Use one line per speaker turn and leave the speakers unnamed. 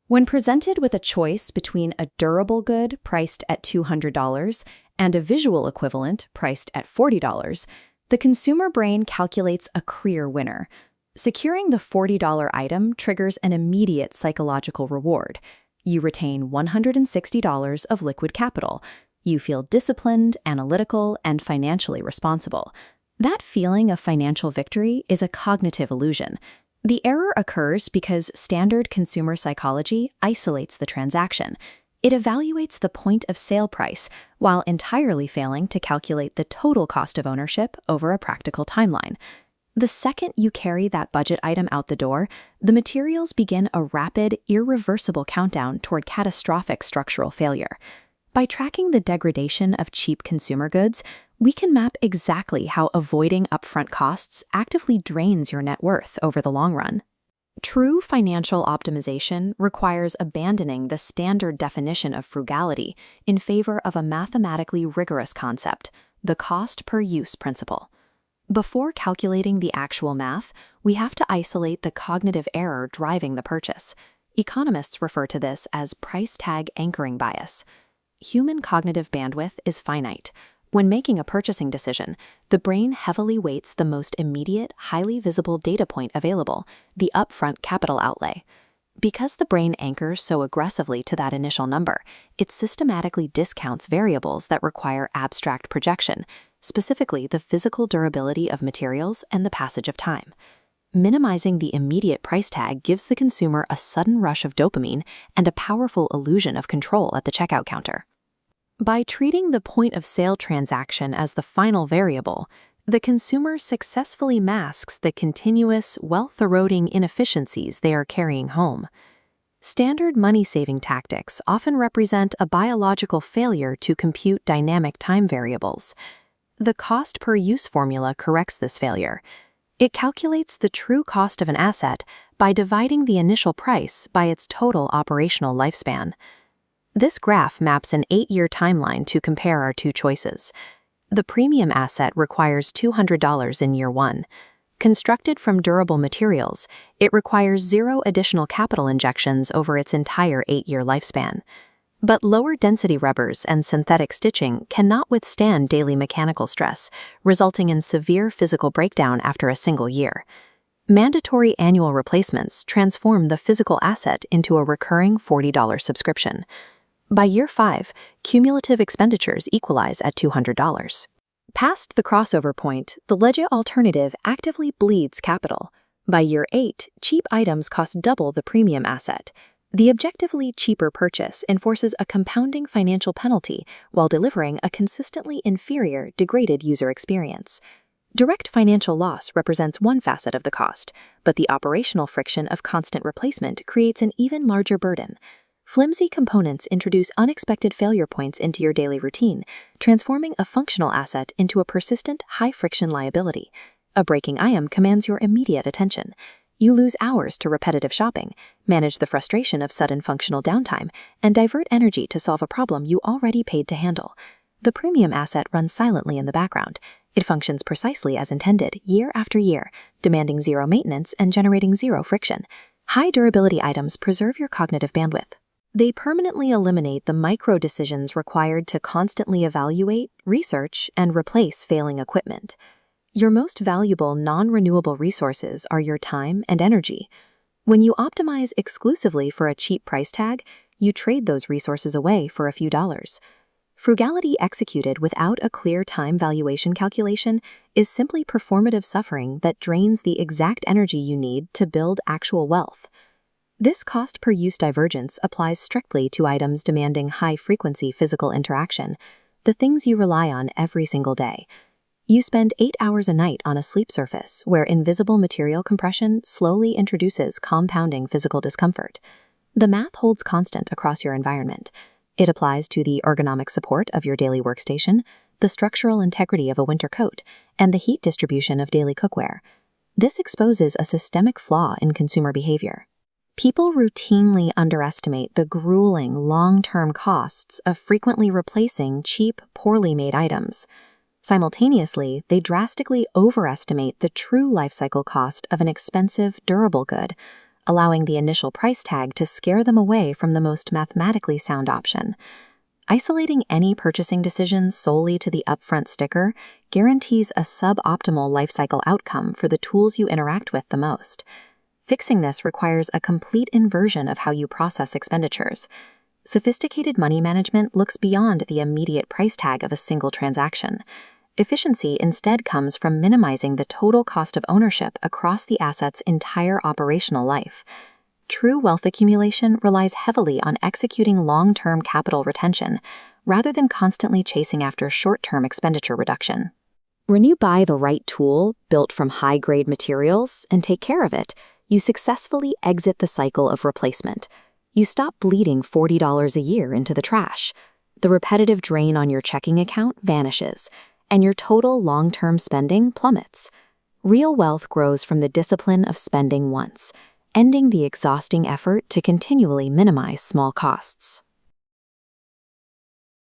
When presented with a choice between a durable good priced at $200 and a visual equivalent priced at $40, the consumer brain calculates a clear winner. Securing the $40 item triggers an immediate psychological reward. You retain $160 of liquid capital. You feel disciplined, analytical, and financially responsible. That feeling of financial victory is a cognitive illusion. The error occurs because standard consumer psychology isolates the transaction. It evaluates the point of sale price while entirely failing to calculate the total cost of ownership over a practical timeline. The second you carry that budget item out the door, the materials begin a rapid, irreversible countdown toward catastrophic structural failure. By tracking the degradation of cheap consumer goods, we can map exactly how avoiding upfront costs actively drains your net worth over the long run. True financial optimization requires abandoning the standard definition of frugality in favor of a mathematically rigorous concept, the cost-per-use principle. Before calculating the actual math, we have to isolate the cognitive error driving the purchase. Economists refer to this as price tag anchoring bias. Human cognitive bandwidth is finite. When making a purchasing decision, the brain heavily weights the most immediate, highly visible data point available, the upfront capital outlay. Because the brain anchors so aggressively to that initial number, it systematically discounts variables that require abstract projection, specifically the physical durability of materials and the passage of time. Minimizing the immediate price tag gives the consumer a sudden rush of dopamine and a powerful illusion of control at the checkout counter. By treating the point-of-sale transaction as the final variable, the consumer successfully masks the continuous, wealth-eroding inefficiencies they are carrying home. Standard money-saving tactics often represent a biological failure to compute dynamic time variables. The cost-per-use formula corrects this failure. It calculates the true cost of an asset by dividing the initial price by its total operational lifespan. This graph maps an 8-year timeline to compare our two choices. The premium asset requires $200 in year 1. Constructed from durable materials, it requires 0 additional capital injections over its entire 8-year lifespan. But lower-density rubbers and synthetic stitching cannot withstand daily mechanical stress, resulting in severe physical breakdown after a single year. Mandatory annual replacements transform the physical asset into a recurring $40 subscription. By year 5, cumulative expenditures equalize at $200. Past the crossover point, the Legit alternative actively bleeds capital. By year 8, cheap items cost double the premium asset. The objectively cheaper purchase enforces a compounding financial penalty while delivering a consistently inferior, degraded user experience. Direct financial loss represents one facet of the cost, but the operational friction of constant replacement creates an even larger burden. Flimsy components introduce unexpected failure points into your daily routine, transforming a functional asset into a persistent, high-friction liability. A breaking item commands your immediate attention. You lose hours to repetitive shopping, manage the frustration of sudden functional downtime, and divert energy to solve a problem you already paid to handle. The premium asset runs silently in the background. It functions precisely as intended, year after year, demanding 0 maintenance and generating 0 friction. High-durability items preserve your cognitive bandwidth. They permanently eliminate the micro-decisions required to constantly evaluate, research, and replace failing equipment. Your most valuable non-renewable resources are your time and energy. When you optimize exclusively for a cheap price tag, you trade those resources away for a few dollars. Frugality executed without a clear time valuation calculation is simply performative suffering that drains the exact energy you need to build actual wealth. This cost-per-use divergence applies strictly to items demanding high-frequency physical interaction, the things you rely on every single day. You spend 8 hours a night on a sleep surface where invisible material compression slowly introduces compounding physical discomfort. The math holds constant across your environment. It applies to the ergonomic support of your daily workstation, the structural integrity of a winter coat, and the heat distribution of daily cookware. This exposes a systemic flaw in consumer behavior. People routinely underestimate the grueling, long-term costs of frequently replacing cheap, poorly made items. Simultaneously, they drastically overestimate the true life cycle cost of an expensive, durable good, allowing the initial price tag to scare them away from the most mathematically sound option. Isolating any purchasing decision solely to the upfront sticker guarantees a suboptimal lifecycle outcome for the tools you interact with the most. Fixing this requires a complete inversion of how you process expenditures. Sophisticated money management looks beyond the immediate price tag of a single transaction. Efficiency instead comes from minimizing the total cost of ownership across the asset's entire operational life. True wealth accumulation relies heavily on executing long-term capital retention, rather than constantly chasing after short-term expenditure reduction. When you buy the right tool, built from high-grade materials, and take care of it, you successfully exit the cycle of replacement. You stop bleeding $40 a year into the trash. The repetitive drain on your checking account vanishes, and your total long-term spending plummets. Real wealth grows from the discipline of spending once, ending the exhausting effort to continually minimize small costs.